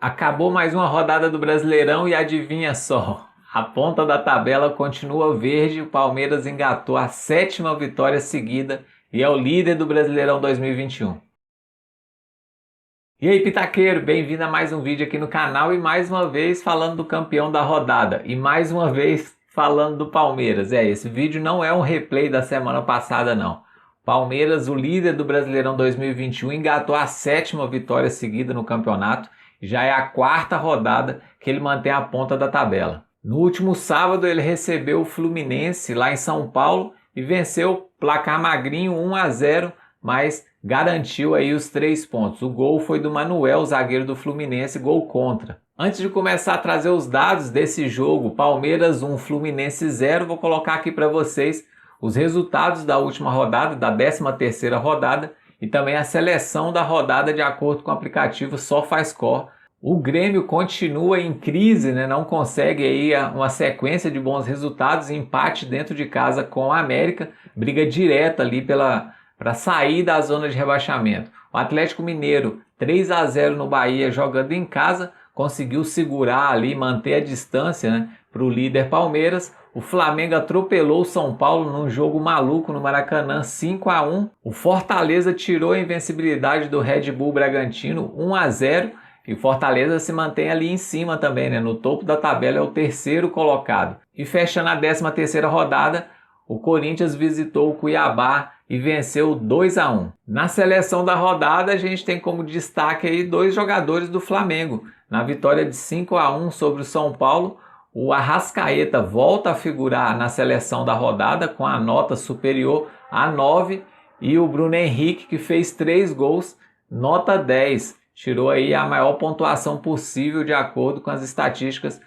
Acabou mais uma rodada do Brasileirão e adivinha só, a ponta da tabela continua verde, o Palmeiras engatou a 7ª vitória seguida e é o líder do Brasileirão 2021. E aí, Pitaqueiro, bem-vindo a mais um vídeo aqui no canal e mais uma vez falando do campeão da rodada e mais uma vez falando do Palmeiras. Esse vídeo não é um replay da semana passada não. Palmeiras, o líder do Brasileirão 2021, engatou a 7ª vitória seguida no campeonato. Já é a 4ª rodada que ele mantém a ponta da tabela. No último sábado ele recebeu o Fluminense lá em São Paulo e venceu placar magrinho 1-0, mas garantiu aí os 3 pontos. O gol foi do Manuel, zagueiro do Fluminense, gol contra. Antes de começar a trazer os dados desse jogo, Palmeiras 1, Fluminense 0, vou colocar aqui para vocês os resultados da última rodada, da 13ª rodada, e também a seleção da rodada de acordo com o aplicativo SofaScore. O Grêmio continua em crise, não consegue aí uma sequência de bons resultados, empate dentro de casa com a América, briga direta ali para sair da zona de rebaixamento. O Atlético Mineiro 3-0 no Bahia jogando em casa, conseguiu segurar ali, manter a distância para o líder Palmeiras. O Flamengo atropelou o São Paulo num jogo maluco no Maracanã, 5-1. O Fortaleza tirou a invencibilidade do Red Bull Bragantino, 1-0. E o Fortaleza se mantém ali em cima também, no topo da tabela, é o 3º colocado. E fechando a 13ª rodada, o Corinthians visitou o Cuiabá e venceu 2-1. Na seleção da rodada, a gente tem como destaque aí 2 jogadores do Flamengo. Na vitória de 5-1 sobre o São Paulo, o Arrascaeta volta a figurar na seleção da rodada com a nota superior a 9 e o Bruno Henrique, que fez 3 gols, nota 10. Tirou aí a maior pontuação possível de acordo com as estatísticas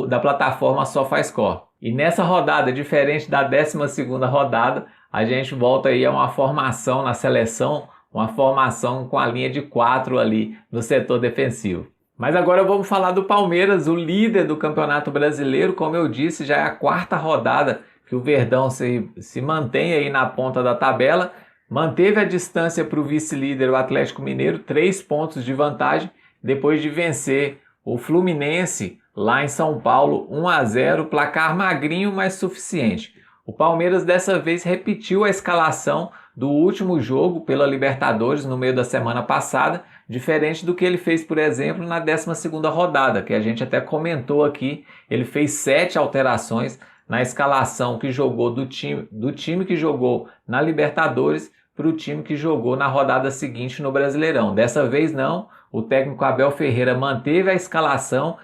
da plataforma SofaScore. E nessa rodada, diferente da 12ª rodada, a gente volta aí a uma formação na seleção, uma formação com a linha de 4 ali no setor defensivo. Mas agora vamos falar do Palmeiras, o líder do Campeonato Brasileiro. Como eu disse, já é a 4ª rodada que o Verdão se mantém aí na ponta da tabela. Manteve a distância para o vice-líder, o Atlético Mineiro, 3 pontos de vantagem, depois de vencer o Fluminense lá em São Paulo, 1-0, placar magrinho, mas suficiente. O Palmeiras dessa vez repetiu a escalação do último jogo pela Libertadores no meio da semana passada, diferente do que ele fez, por exemplo, na 12ª rodada, que a gente até comentou aqui. Ele fez 7 alterações na escalação que jogou do time que jogou na Libertadores para o time que jogou na rodada seguinte no Brasileirão. Dessa vez não, o técnico Abel Ferreira manteve a escalação,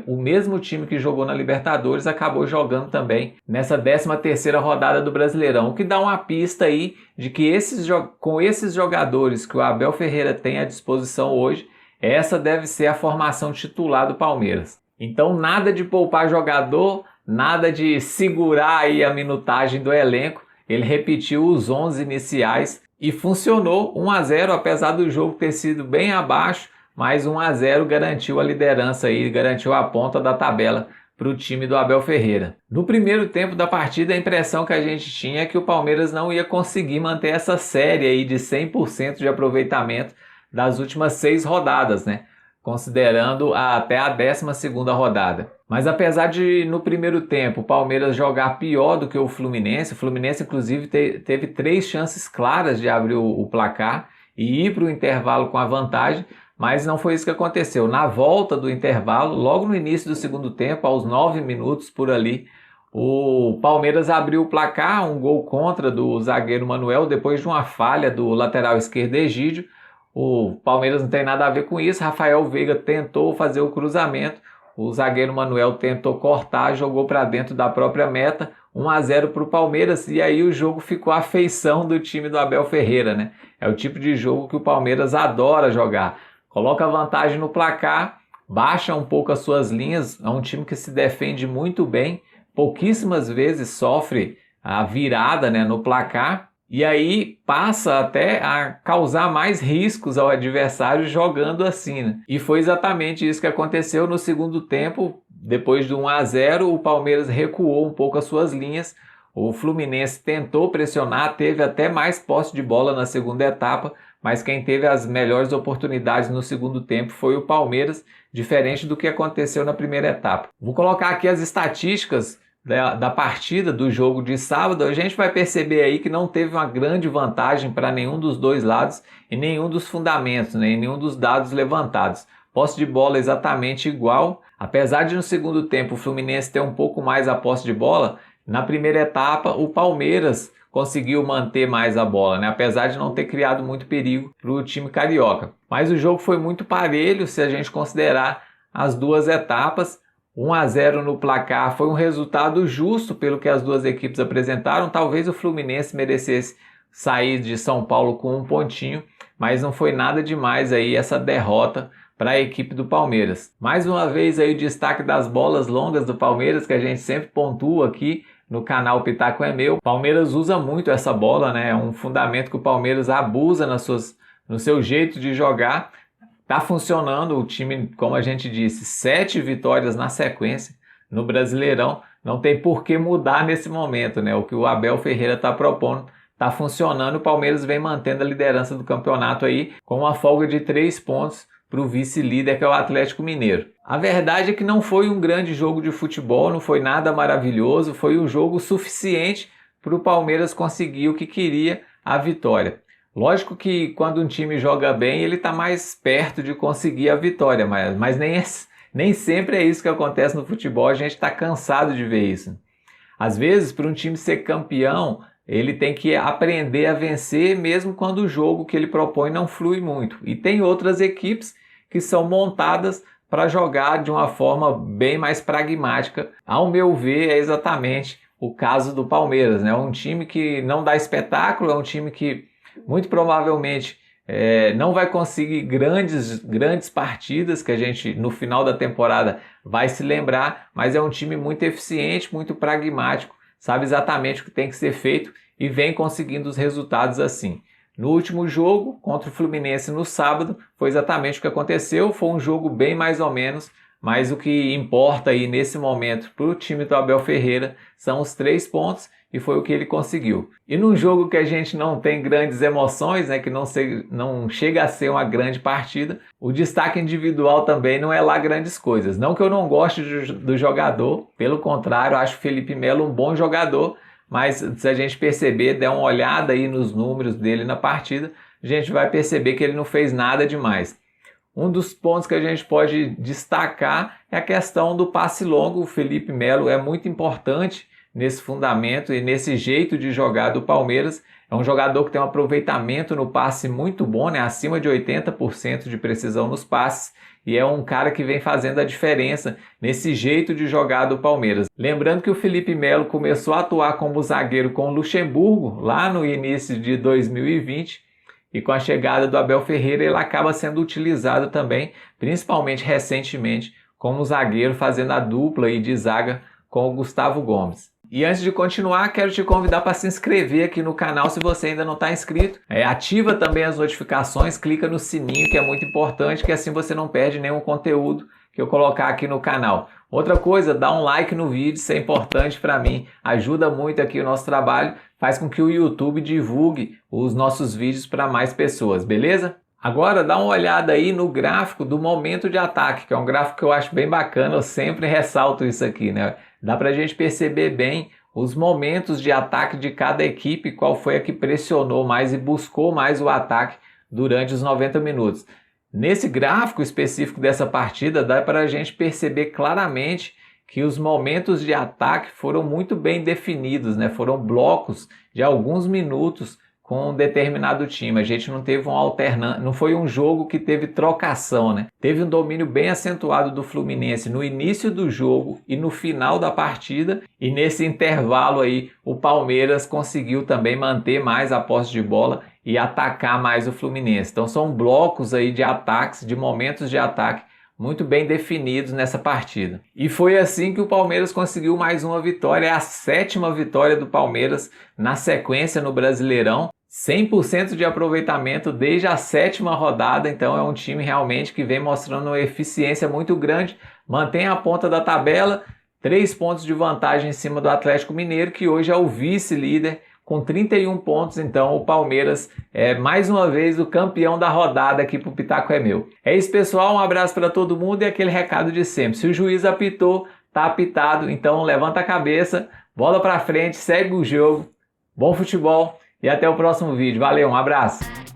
o mesmo time que jogou na Libertadores acabou jogando também nessa 13ª rodada do Brasileirão, o que dá uma pista aí de que com esses jogadores que o Abel Ferreira tem à disposição hoje, essa deve ser a formação titular do Palmeiras. Então nada de poupar jogador, nada de segurar aí a minutagem do elenco. Ele repetiu os 11 iniciais e funcionou. 1-0, apesar do jogo ter sido bem abaixo, mas 1-0 garantiu a liderança aí, garantiu a ponta da tabela para o time do Abel Ferreira. No primeiro tempo da partida, a impressão que a gente tinha é que o Palmeiras não ia conseguir manter essa série aí de 100% de aproveitamento das últimas 6 rodadas, considerando até a 12ª rodada. Mas apesar de no primeiro tempo o Palmeiras jogar pior do que o Fluminense inclusive teve 3 chances claras de abrir o placar e ir para o intervalo com a vantagem, mas não foi isso que aconteceu. Na volta do intervalo, logo no início do segundo tempo, aos 9 minutos por ali, o Palmeiras abriu o placar, um gol contra do zagueiro Manuel, depois de uma falha do lateral esquerdo Egídio. O Palmeiras não tem nada a ver com isso. Rafael Veiga tentou fazer o cruzamento, o zagueiro Manuel tentou cortar, jogou para dentro da própria meta, 1-0 para o Palmeiras, e aí o jogo ficou à feição do time do Abel Ferreira, É o tipo de jogo que o Palmeiras adora jogar. Coloca vantagem no placar, baixa um pouco as suas linhas, é um time que se defende muito bem, pouquíssimas vezes sofre a virada no placar, e aí passa até a causar mais riscos ao adversário jogando assim. E foi exatamente isso que aconteceu no segundo tempo. Depois do 1-0, o Palmeiras recuou um pouco as suas linhas. O Fluminense tentou pressionar, teve até mais posse de bola na segunda etapa, mas quem teve as melhores oportunidades no segundo tempo foi o Palmeiras, diferente do que aconteceu na primeira etapa. Vou colocar aqui as estatísticas da partida do jogo de sábado. A gente vai perceber aí que não teve uma grande vantagem para nenhum dos dois lados e nenhum dos fundamentos, né, e nenhum dos dados levantados. Posse de bola exatamente igual, apesar de no segundo tempo o Fluminense ter um pouco mais a posse de bola. Na primeira etapa o Palmeiras conseguiu manter mais a bola, né? Apesar de não ter criado muito perigo para o time carioca. Mas o jogo foi muito parelho se a gente considerar as duas etapas. 1-0 no placar foi um resultado justo pelo que as duas equipes apresentaram. Talvez o Fluminense merecesse sair de São Paulo com um pontinho, mas não foi nada demais aí essa derrota para a equipe do Palmeiras. Mais uma vez aí o destaque das bolas longas do Palmeiras, que a gente sempre pontua aqui no canal Pitaco é Meu. O Palmeiras usa muito essa bola, né? É um fundamento que o Palmeiras abusa no seu jeito de jogar. Tá funcionando o time, como a gente disse, 7 vitórias na sequência no Brasileirão. Não tem por que mudar nesse momento, né? O que o Abel Ferreira está propondo tá funcionando. O Palmeiras vem mantendo a liderança do campeonato aí com uma folga de 3 pontos para o vice-líder, que é o Atlético Mineiro. A verdade é que não foi um grande jogo de futebol, não foi nada maravilhoso, foi um jogo suficiente para o Palmeiras conseguir o que queria, a vitória. Lógico que quando um time joga bem, ele está mais perto de conseguir a vitória, mas nem sempre é isso que acontece no futebol, a gente está cansado de ver isso. Às vezes, para um time ser campeão, ele tem que aprender a vencer mesmo quando o jogo que ele propõe não flui muito. E tem outras equipes que são montadas para jogar de uma forma bem mais pragmática. Ao meu ver, é exatamente o caso do Palmeiras, né? É um time que não dá espetáculo, é um time que muito provavelmente não vai conseguir grandes partidas que a gente no final da temporada vai se lembrar, mas é um time muito eficiente, muito pragmático, sabe exatamente o que tem que ser feito e vem conseguindo os resultados assim. No último jogo, contra o Fluminense no sábado, foi exatamente o que aconteceu, foi um jogo bem mais ou menos, mas o que importa aí nesse momento para o time do Abel Ferreira são os 3 pontos e foi o que ele conseguiu. E num jogo que a gente não tem grandes emoções, né, que não chega a ser uma grande partida, o destaque individual também não é lá grandes coisas. Não que eu não goste do jogador, pelo contrário, acho o Felipe Melo um bom jogador, mas se a gente perceber, der uma olhada aí nos números dele na partida, a gente vai perceber que ele não fez nada demais. Um dos pontos que a gente pode destacar é a questão do passe longo. O Felipe Melo é muito importante nesse fundamento e nesse jeito de jogar do Palmeiras. É um jogador que tem um aproveitamento no passe muito bom, né? Acima de 80% de precisão nos passes, e é um cara que vem fazendo a diferença nesse jeito de jogar do Palmeiras. Lembrando que o Felipe Melo começou a atuar como zagueiro com o Luxemburgo lá no início de 2020, e com a chegada do Abel Ferreira ele acaba sendo utilizado também, principalmente recentemente, como zagueiro, fazendo a dupla aí de zaga com o Gustavo Gomes. E antes de continuar, quero te convidar para se inscrever aqui no canal se você ainda não está inscrito. Ativa também as notificações, clica no sininho, que é muito importante, que assim você não perde nenhum conteúdo que eu colocar aqui no canal. Outra coisa, dá um like no vídeo, isso é importante para mim, ajuda muito aqui o nosso trabalho, faz com que o YouTube divulgue os nossos vídeos para mais pessoas, beleza? Agora dá uma olhada aí no gráfico do momento de ataque, que é um gráfico que eu acho bem bacana, eu sempre ressalto isso aqui, né? Dá pra gente perceber bem os momentos de ataque de cada equipe, qual foi a que pressionou mais e buscou mais o ataque durante os 90 minutos. Nesse gráfico específico dessa partida, dá para a gente perceber claramente que os momentos de ataque foram muito bem definidos, né? Foram blocos de alguns minutos com um determinado time. A gente não teve não foi um jogo que teve trocação, né? Teve um domínio bem acentuado do Fluminense no início do jogo e no final da partida, e nesse intervalo aí o Palmeiras conseguiu também manter mais a posse de bola e atacar mais o Fluminense. Então são blocos aí de ataques, de momentos de ataque muito bem definidos nessa partida. E foi assim que o Palmeiras conseguiu mais uma vitória, é a 7ª vitória do Palmeiras na sequência no Brasileirão. 100% de aproveitamento desde a 7ª rodada, então é um time realmente que vem mostrando uma eficiência muito grande, mantém a ponta da tabela, 3 pontos de vantagem em cima do Atlético Mineiro, que hoje é o vice-líder com 31 pontos. Então o Palmeiras é mais uma vez o campeão da rodada aqui pro Pitaco é Meu. É isso, pessoal, um abraço para todo mundo e aquele recado de sempre. Se o juiz apitou, tá apitado, então levanta a cabeça, bola para frente, segue o jogo, bom futebol e até o próximo vídeo. Valeu, um abraço!